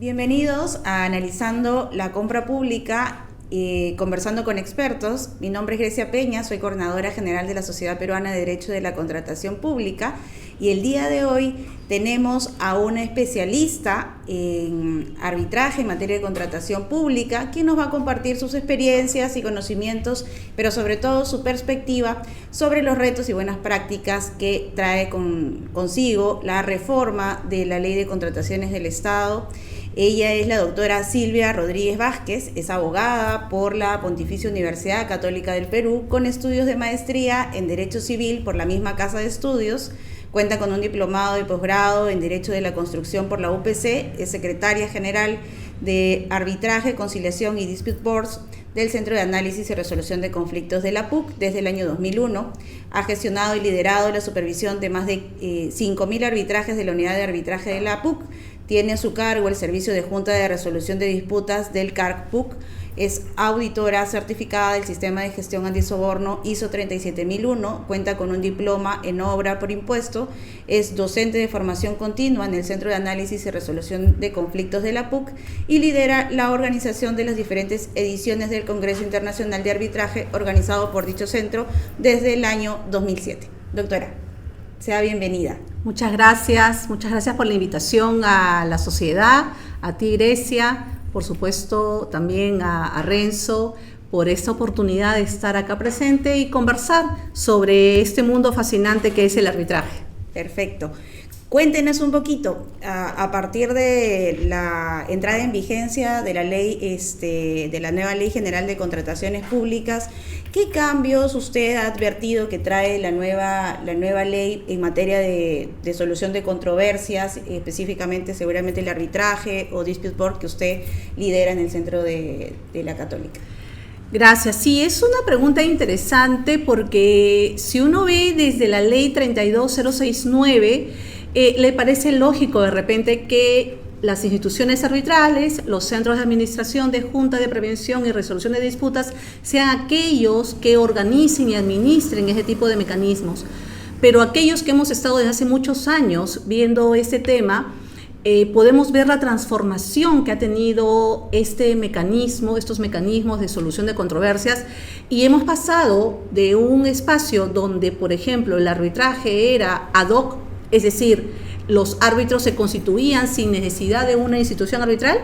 Bienvenidos a Analizando la Compra Pública, conversando con expertos. Mi nombre es Grecia Peña, soy coordinadora general de la Sociedad Peruana de Derecho de la Contratación Pública y el día de hoy tenemos a una especialista en arbitraje en materia de contratación pública, quien nos va a compartir sus experiencias y conocimientos, pero sobre todo su perspectiva sobre los retos y buenas prácticas que trae consigo la reforma de la Ley de Contrataciones del Estado. Ella es la doctora Silvia Rodríguez Vázquez, es abogada por la Pontificia Universidad Católica del Perú, con estudios de maestría en Derecho Civil por la misma Casa de Estudios. Cuenta con un diplomado de posgrado en Derecho de la Construcción por la UPC, es secretaria general de Arbitraje, Conciliación y Dispute Boards del Centro de Análisis y Resolución de Conflictos de la PUC desde el año 2001. Ha gestionado y liderado la supervisión de más de 5.000 arbitrajes de la Unidad de Arbitraje de la PUC. Tiene a su cargo el Servicio de Junta de Resolución de Disputas del CARC-PUC. Es auditora certificada del Sistema de Gestión Antisoborno ISO 37001, cuenta con un diploma en obra por impuesto, es docente de formación continua en el Centro de Análisis y Resolución de Conflictos de la PUC y lidera la organización de las diferentes ediciones del Congreso Internacional de Arbitraje organizado por dicho centro desde el año 2007. Doctora, sea bienvenida. Muchas gracias por la invitación a la sociedad, a ti Grecia, por supuesto también a Renzo, por esta oportunidad de estar acá presente y conversar sobre este mundo fascinante que es el arbitraje. Perfecto. Cuéntenos un poquito, a partir de la entrada en vigencia de la ley, de la nueva Ley General de Contrataciones Públicas, ¿qué cambios usted ha advertido que trae la nueva ley en materia de solución de controversias, específicamente seguramente el arbitraje o dispute board que usted lidera en el Centro de la Católica? Gracias. Sí, es una pregunta interesante porque si uno ve desde la ley 32069, le parece lógico de repente que las instituciones arbitrales, los centros de administración de Junta de Prevención y Resolución de Disputas, sean aquellos que organicen y administren ese tipo de mecanismos. Pero aquellos que hemos estado desde hace muchos años viendo este tema, podemos ver la transformación que ha tenido estos mecanismos de solución de controversias, y hemos pasado de un espacio donde, por ejemplo, el arbitraje era ad hoc, es decir, los árbitros se constituían sin necesidad de una institución arbitral,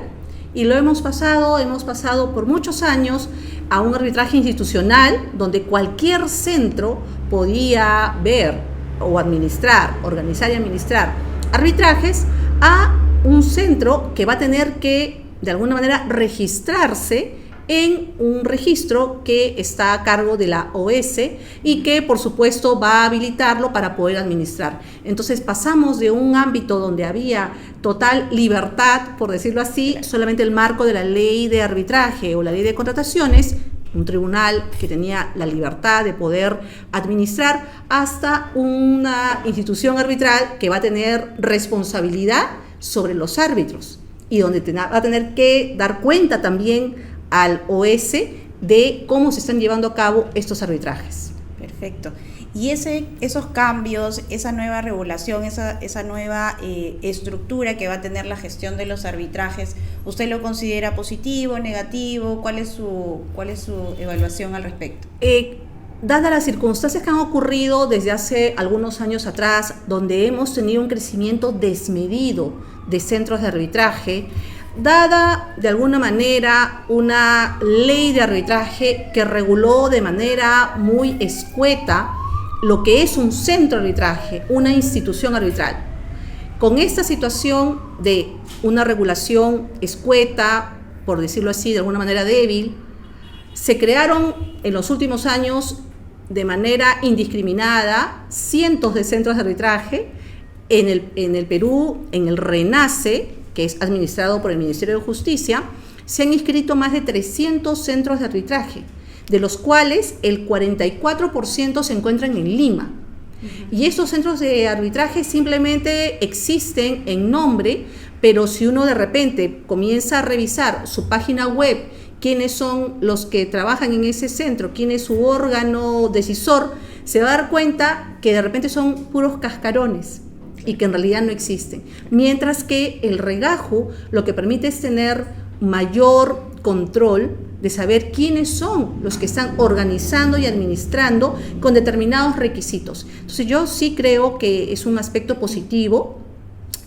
y lo hemos pasado por muchos años a un arbitraje institucional donde cualquier centro podía ver o administrar, organizar y administrar arbitrajes, a un centro que va a tener que de alguna manera registrarse en un registro que está a cargo de la OS y que por supuesto va a habilitarlo para poder administrar. Entonces pasamos de un ámbito donde había total libertad, por decirlo así, solamente el marco de la ley de arbitraje o la ley de contrataciones, un tribunal que tenía la libertad de poder administrar, hasta una institución arbitral que va a tener responsabilidad sobre los árbitros y donde va a tener que dar cuenta también al OS de cómo se están llevando a cabo estos arbitrajes. Perfecto. Y esos cambios, esa nueva regulación, esa nueva estructura que va a tener la gestión de los arbitrajes, ¿usted lo considera positivo, negativo? ¿Cuál es su evaluación al respecto? Dadas las circunstancias que han ocurrido desde hace algunos años atrás, donde hemos tenido un crecimiento desmedido de centros de arbitraje, dada de alguna manera una ley de arbitraje que reguló de manera muy escueta lo que es un centro de arbitraje, una institución arbitral. Con esta situación de una regulación escueta, por decirlo así, de alguna manera débil, se crearon en los últimos años de manera indiscriminada cientos de centros de arbitraje en el Perú, en el RENACE, que es administrado por el Ministerio de Justicia. Se han inscrito más de 300 centros de arbitraje, de los cuales el 44% se encuentran en Lima. Y estos centros de arbitraje simplemente existen en nombre, pero si uno de repente comienza a revisar su página web, quiénes son los que trabajan en ese centro, quién es su órgano decisor, se va a dar cuenta que de repente son puros cascarones. y que en realidad no existen. Mientras que el regajo lo que permite es tener mayor control de saber quiénes son los que están organizando y administrando con determinados requisitos. Entonces yo sí creo que es un aspecto positivo.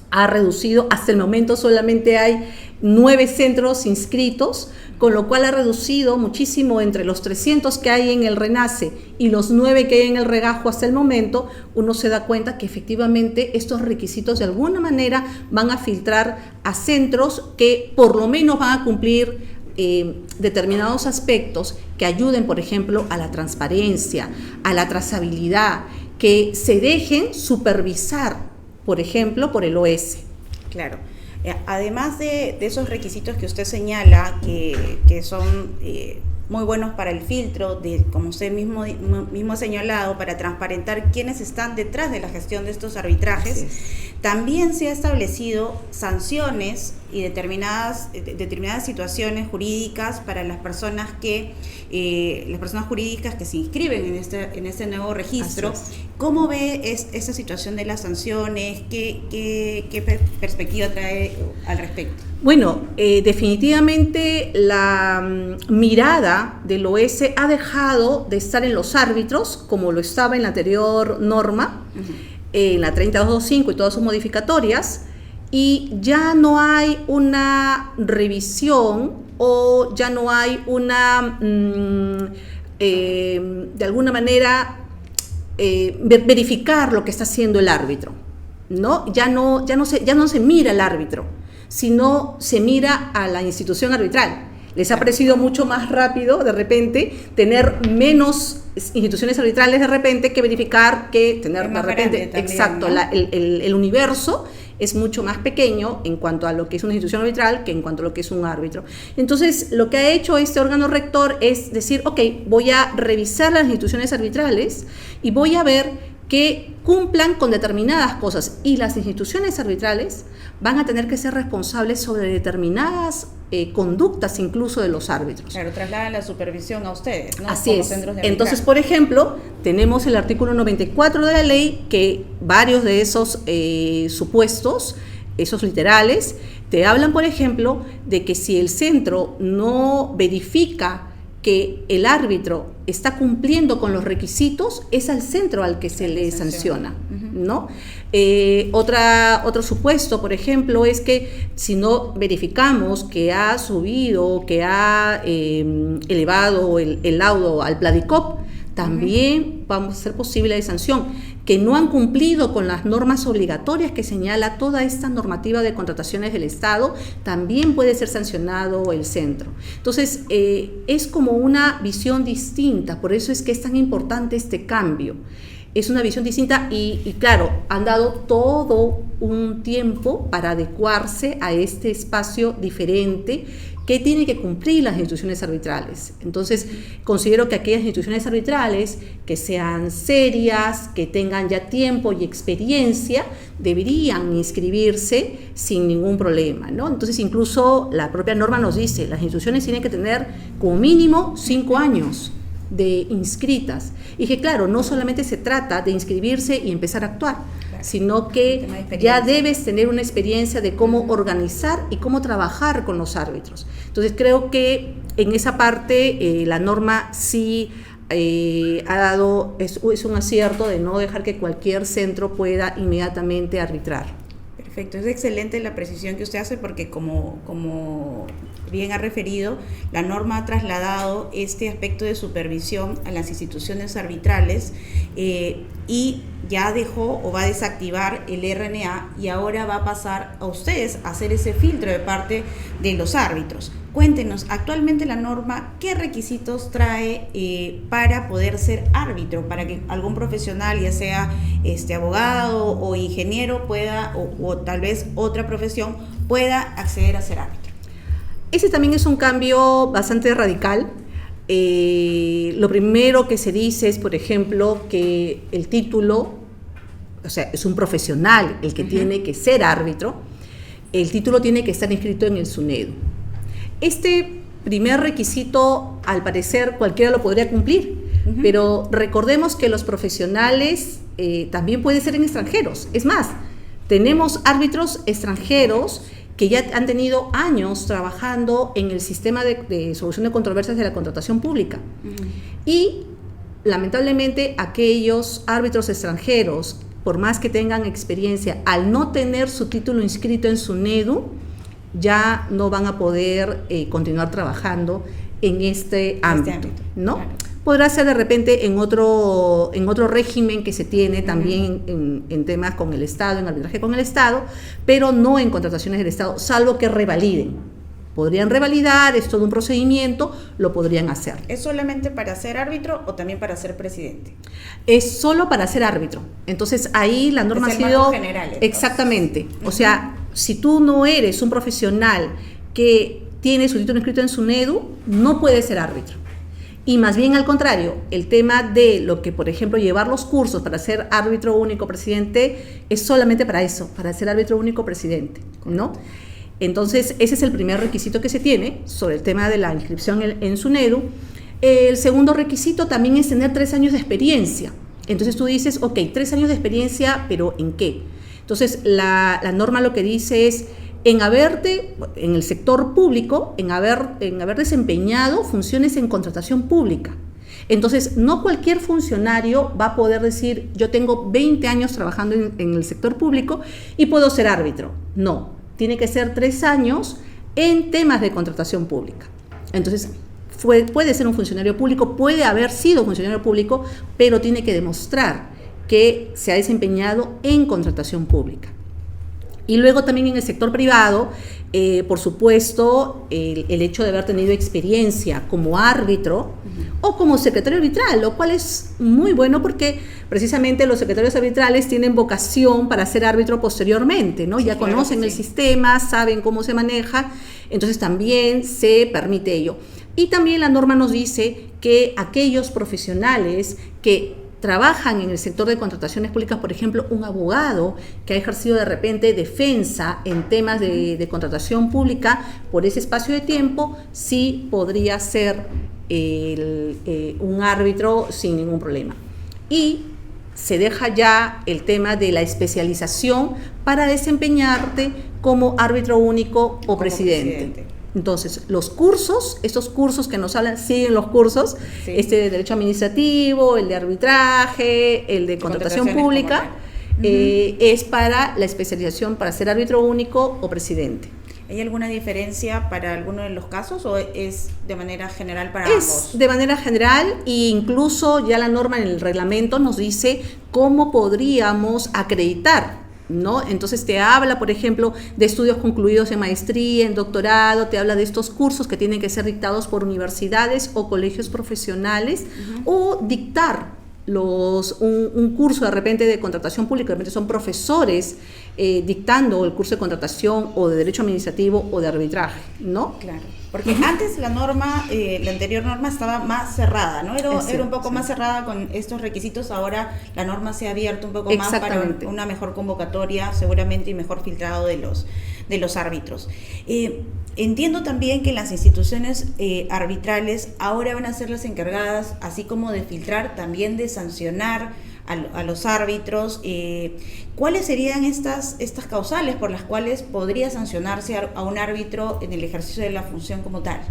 Ha reducido, hasta el momento solamente hay 9 centros inscritos, con lo cual ha reducido muchísimo entre los 300 que hay en el RENACE y los 9 que hay en el regajo hasta el momento. Uno se da cuenta que efectivamente estos requisitos de alguna manera van a filtrar a centros que por lo menos van a cumplir determinados aspectos que ayuden, por ejemplo, a la transparencia, a la trazabilidad, que se dejen supervisar, por ejemplo, por el OS. Claro. Además de esos requisitos que usted señala, que son muy buenos para el filtro, como usted mismo ha señalado, para transparentar quiénes están detrás de la gestión de estos arbitrajes, también se ha establecido sanciones y determinadas situaciones jurídicas para las personas jurídicas que se inscriben en este nuevo registro. ¿Cómo ve esa situación de las sanciones? ¿Qué perspectiva trae al respecto? Bueno, definitivamente la mirada del OS ha dejado de estar en los árbitros, como lo estaba en la anterior norma, en la 3225 y todas sus modificatorias, y ya no hay una revisión o ya no hay una, de alguna manera, verificar lo que está haciendo el árbitro, ¿no? Ya no se mira al árbitro, sino se mira a la institución arbitral. Les ha parecido mucho más rápido, de repente, tener menos instituciones arbitrales de repente que verificar que tener de repente, también, exacto, ¿no? El universo es mucho más pequeño en cuanto a lo que es una institución arbitral que en cuanto a lo que es un árbitro. Entonces, lo que ha hecho este órgano rector es decir, ok, voy a revisar las instituciones arbitrales y voy a ver que cumplan con determinadas cosas, y las instituciones arbitrales van a tener que ser responsables sobre determinadas conductas incluso de los árbitros. Claro, trasladan la supervisión a ustedes, ¿no? Así es. Entonces, por ejemplo, tenemos el artículo 94 de la ley que varios de esos supuestos, esos literales, te hablan, por ejemplo, de que si el centro no verifica que el árbitro está cumpliendo con los requisitos, es al centro al que se le sanciona, ¿no? Otro supuesto, por ejemplo, es que si no verificamos que ha subido, que ha elevado el laudo al PLADICOP, también vamos a hacer posible la sanción. Que no han cumplido con las normas obligatorias que señala toda esta normativa de contrataciones del Estado, también puede ser sancionado el centro. Entonces, es como una visión distinta, por eso es que es tan importante este cambio. Es una visión distinta y claro, han dado todo un tiempo para adecuarse a este espacio diferente que tiene que cumplir las instituciones arbitrales. Entonces, considero que aquellas instituciones arbitrales que sean serias, que tengan ya tiempo y experiencia, deberían inscribirse sin ningún problema, ¿no? Entonces, incluso la propia norma nos dice, las instituciones tienen que tener como mínimo 5 años de inscritas. Y que claro, no solamente se trata de inscribirse y empezar a actuar, sino que ya debes tener una experiencia de cómo organizar y cómo trabajar con los árbitros. Entonces creo que en esa parte la norma sí ha dado, es un acierto de no dejar que cualquier centro pueda inmediatamente arbitrar. Perfecto, es excelente la precisión que usted hace porque como bien ha referido, la norma ha trasladado este aspecto de supervisión a las instituciones arbitrales y ya dejó o va a desactivar el RNA y ahora va a pasar a ustedes a hacer ese filtro de parte de los árbitros. Cuéntenos, actualmente la norma, ¿qué requisitos trae para poder ser árbitro? Para que algún profesional, ya sea abogado o ingeniero, pueda, o tal vez otra profesión, pueda acceder a ser árbitro. Ese también es un cambio bastante radical. Lo primero que se dice es, por ejemplo, que el título, o sea, es un profesional el que tiene que ser árbitro, el título tiene que estar inscrito en el SUNEDU. Este primer requisito, al parecer, cualquiera lo podría cumplir, pero recordemos que los profesionales también pueden ser en extranjeros. Es más, Tenemos árbitros extranjeros que ya han tenido años trabajando en el sistema de solución de controversias de la contratación pública. Y lamentablemente aquellos árbitros extranjeros, por más que tengan experiencia, al no tener su título inscrito en SUNEDU, ya no van a poder continuar trabajando en este ámbito, ¿no? Claro. Podrá ser de repente en otro régimen que se tiene también en temas con el Estado, en arbitraje con el Estado, pero no en contrataciones del Estado, salvo que revaliden. Podrían revalidar, es todo un procedimiento, lo podrían hacer. ¿Es solamente para ser árbitro o también para ser presidente? Es solo para ser árbitro. Entonces ahí la norma ha sido... general, entonces. Exactamente. O sea, si tú no eres un profesional que tiene su título inscrito en SUNEDU, no puedes ser árbitro. Y más bien al contrario, el tema de lo que, por ejemplo, llevar los cursos para ser árbitro único presidente es solamente para eso, para ser árbitro único presidente, ¿no? Entonces, ese es el primer requisito que se tiene sobre el tema de la inscripción en SUNEDU. El segundo requisito también es tener 3 años de experiencia. Entonces tú dices, ok, 3 años de experiencia, ¿pero en qué? Entonces, la norma lo que dice es en el sector público, en haber desempeñado funciones en contratación pública. Entonces, no cualquier funcionario va a poder decir, yo tengo 20 años trabajando en el sector público y puedo ser árbitro. No, tiene que ser 3 años en temas de contratación pública. Entonces, puede ser un funcionario público, puede haber sido funcionario público, pero tiene que demostrar que se ha desempeñado en contratación pública. Y luego también en el sector privado, por supuesto, el hecho de haber tenido experiencia como árbitro o como secretario arbitral, lo cual es muy bueno porque precisamente los secretarios arbitrales tienen vocación para ser árbitro posteriormente, ¿no? Sí, ya conocen el sistema, saben cómo se maneja, entonces también se permite ello. Y también la norma nos dice que aquellos profesionales que trabajan en el sector de contrataciones públicas, por ejemplo, un abogado que ha ejercido de repente defensa en temas de contratación pública por ese espacio de tiempo, sí podría ser un árbitro sin ningún problema. Y se deja ya el tema de la especialización para desempeñarte como árbitro único o presidente. Entonces, estos cursos que nos hablan, siguen los cursos, sí. De derecho administrativo, el de arbitraje, el de contratación pública, es para la especialización para ser árbitro único o presidente. ¿Hay alguna diferencia para alguno de los casos o es de manera general para ambos? Es de manera general e incluso ya la norma en el reglamento nos dice cómo podríamos acreditar, ¿no? Entonces te habla, por ejemplo, de estudios concluidos en maestría, en doctorado, te habla de estos cursos que tienen que ser dictados por universidades o colegios profesionales o dictar un curso de repente de contratación pública, de repente son profesores dictando el curso de contratación o de derecho administrativo o de arbitraje, ¿no? Claro, porque antes la anterior norma estaba más cerrada, ¿no? Era un poco más cerrada con estos requisitos, ahora la norma se ha abierto un poco más para una mejor convocatoria seguramente y mejor filtrado de los árbitros. Entiendo también que las instituciones arbitrales ahora van a ser las encargadas, así como de filtrar, también de sancionar a los árbitros. ¿Cuáles serían estas causales por las cuales podría sancionarse a un árbitro en el ejercicio de la función como tal?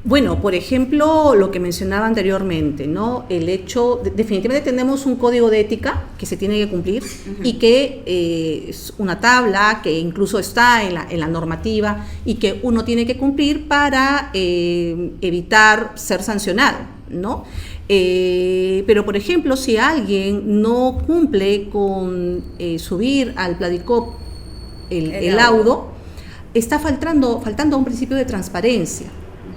Bueno, por ejemplo, lo que mencionaba anteriormente, ¿no? El hecho, definitivamente tenemos un código de ética que se tiene que cumplir y que es una tabla que incluso está en la normativa y que uno tiene que cumplir para evitar ser sancionado, ¿no? Pero, por ejemplo, si alguien no cumple con subir al Pladicop el laudo, está faltando a un principio de transparencia.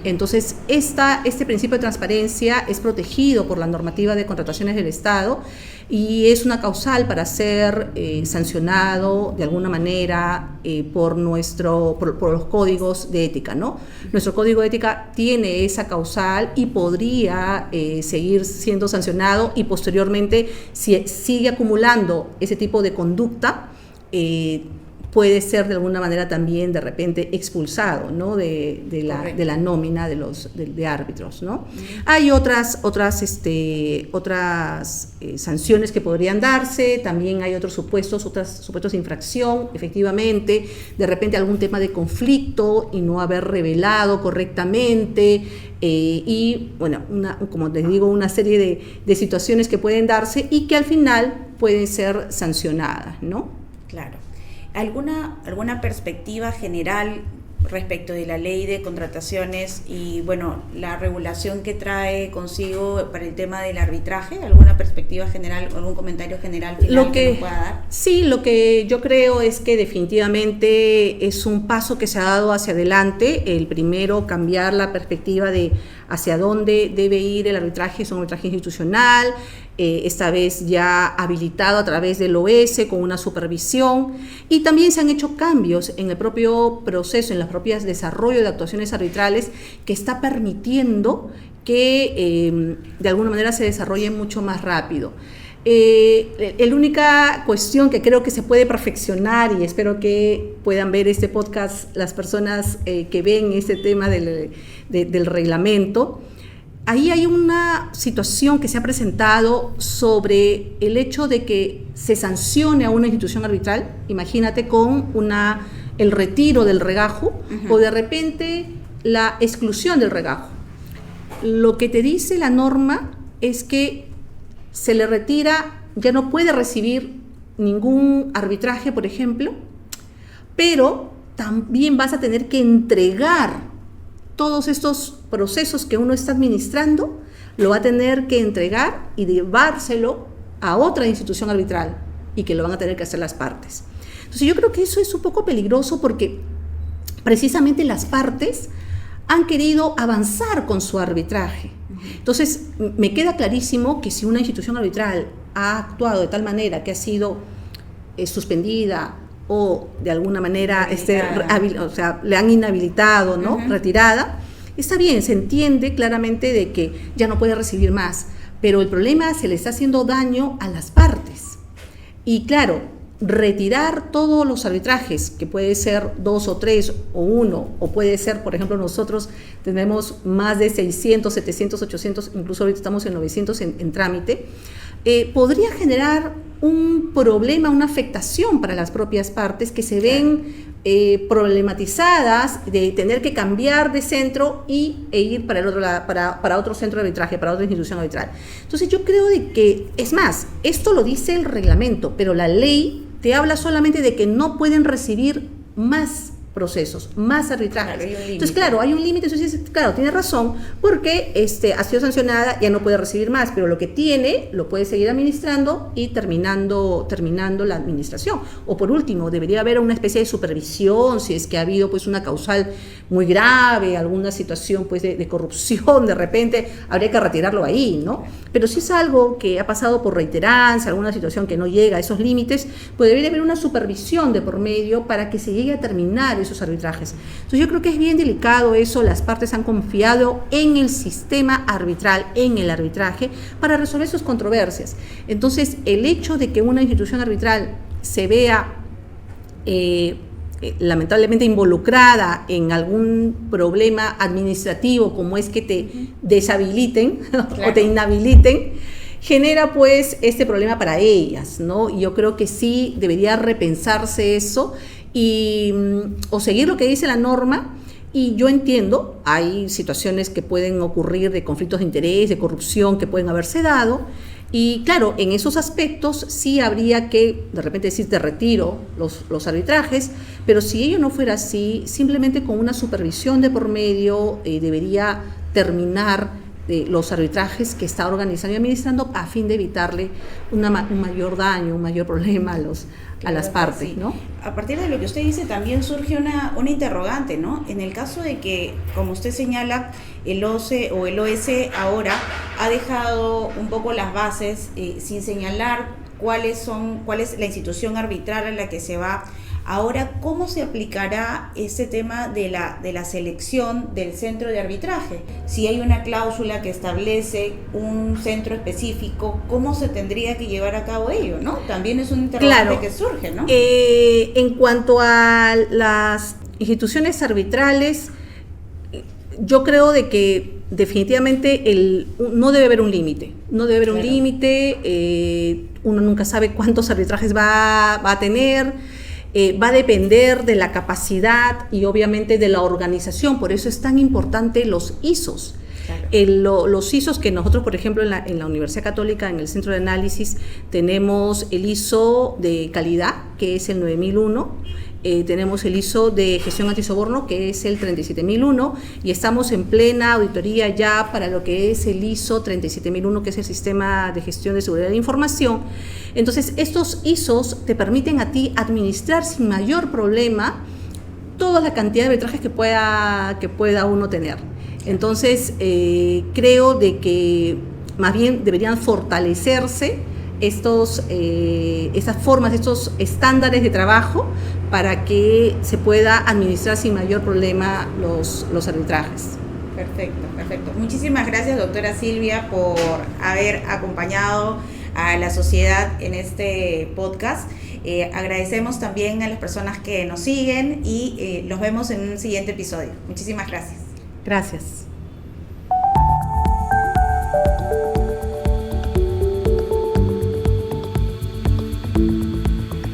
Entonces, este principio de transparencia es protegido por la normativa de contrataciones del Estado y es una causal para ser sancionado de alguna manera por los códigos de ética, ¿no? Nuestro código de ética tiene esa causal y podría seguir siendo sancionado y posteriormente, si sigue acumulando ese tipo de conducta, puede ser de alguna manera también de repente expulsado, ¿no? de la nómina de árbitros, ¿no? Hay otras sanciones que podrían darse, también hay otros supuestos de infracción, efectivamente, de repente algún tema de conflicto y no haber revelado correctamente, y bueno, como les digo, una serie de situaciones que pueden darse y que al final pueden ser sancionadas, ¿no? Claro. ¿Alguna perspectiva general respecto de la ley de contrataciones y, bueno, la regulación que trae consigo para el tema del arbitraje? ¿Alguna perspectiva general, algún comentario general final que nos pueda dar? Sí, lo que yo creo es que definitivamente es un paso que se ha dado hacia adelante. El primero, cambiar la perspectiva de hacia dónde debe ir el arbitraje, es un arbitraje institucional, esta vez ya habilitado a través del OS con una supervisión, y también se han hecho cambios en el propio proceso, en los propios desarrollo de actuaciones arbitrales, que está permitiendo que de alguna manera se desarrolle mucho más rápido. La única cuestión que creo que se puede perfeccionar, y espero que puedan ver este podcast las personas que ven este tema del reglamento, ahí hay una situación que se ha presentado sobre el hecho de que se sancione a una institución arbitral, imagínate con el retiro del regajo, o de repente la exclusión del regajo. Lo que te dice la norma es que se le retira, ya no puede recibir ningún arbitraje, por ejemplo, pero también vas a tener que entregar todos estos procesos que uno está administrando, lo va a tener que entregar y llevárselo a otra institución arbitral, y que lo van a tener que hacer las partes. Entonces yo creo que eso es un poco peligroso, porque precisamente las partes han querido avanzar con su arbitraje. Entonces me queda clarísimo que si una institución arbitral ha actuado de tal manera que ha sido suspendida o de alguna manera le han inhabilitado, ¿no? Retirada, está bien, se entiende claramente de que ya no puede recibir más, pero el problema se le está haciendo daño a las partes. Y claro, retirar todos los arbitrajes, que puede ser 2 o 3 o 1, o puede ser, por ejemplo, nosotros tenemos más de 600, 700, 800, incluso ahorita estamos en 900 en trámite, podría generar un problema, una afectación para las propias partes que se ven problematizadas de tener que cambiar de centro e ir para otro centro de arbitraje, para otra institución arbitral. Entonces yo creo de que, es más, esto lo dice el reglamento, pero la ley te habla solamente de que no pueden recibir más procesos, más arbitrajes. Claro, entonces, claro, hay un límite. Entonces, claro, tiene razón, porque ha sido sancionada, ya no puede recibir más, pero lo que tiene lo puede seguir administrando y terminando la administración. O por último, debería haber una especie de supervisión si es que ha habido pues una causal muy grave, alguna situación pues de corrupción, de repente habría que retirarlo ahí, ¿no? Pero si es algo que ha pasado por reiterancia, alguna situación que no llega a esos límites, pues debería haber una supervisión de por medio para que se llegue a terminar esos arbitrajes. Entonces yo creo que es bien delicado eso. Las partes han confiado en el sistema arbitral, en el arbitraje, para resolver sus controversias. Entonces el hecho de que una institución arbitral se vea lamentablemente involucrada en algún problema administrativo, como es que te deshabiliten, claro, o te inhabiliten, genera pues este problema para ellas, ¿no? Y yo creo que sí debería repensarse eso o seguir lo que dice la norma. Y yo entiendo, hay situaciones que pueden ocurrir de conflictos de interés, de corrupción, que pueden haberse dado, y claro, en esos aspectos sí habría que de repente decir te retiro los arbitrajes, pero si ello no fuera así, simplemente con una supervisión de por medio debería terminar los arbitrajes que está organizando y administrando, a fin de evitarle un mayor daño, un mayor problema a las partes, sí, ¿no? A partir de lo que usted dice también surge una interrogante, ¿no? En el caso de que, como usted señala, el OCE o el OS ahora ha dejado un poco las bases sin señalar cuál es la institución arbitral a la que se va. Ahora, ¿cómo se aplicará ese tema de la selección del centro de arbitraje? Si hay una cláusula que establece un centro específico, ¿cómo se tendría que llevar a cabo ello, ¿no? También es un interrogante que surge, ¿no? En cuanto a las instituciones arbitrales, yo creo de que definitivamente no debe haber un límite. No debe haber un límite, uno nunca sabe cuántos arbitrajes va a tener. Va a depender de la capacidad y obviamente de la organización, por eso es tan importante los ISOs. Claro. Los ISOs que nosotros, por ejemplo, en la Universidad Católica, en el Centro de Análisis, tenemos el ISO de calidad, que es el 9001, tenemos el ISO de gestión antisoborno, que es el 37001, y estamos en plena auditoría ya para lo que es el ISO 37001, que es el Sistema de Gestión de Seguridad de la Información. Entonces, estos ISOs te permiten a ti administrar sin mayor problema toda la cantidad de arbitrajes que pueda uno tener. Entonces, creo de que más bien deberían fortalecerse estas formas, estos estándares de trabajo para que se pueda administrar sin mayor problema los arbitrajes. Perfecto. Muchísimas gracias, doctora Silvia, por haber acompañado a la sociedad en este podcast. Agradecemos también a las personas que nos siguen y los vemos en un siguiente episodio. Muchísimas gracias. Gracias.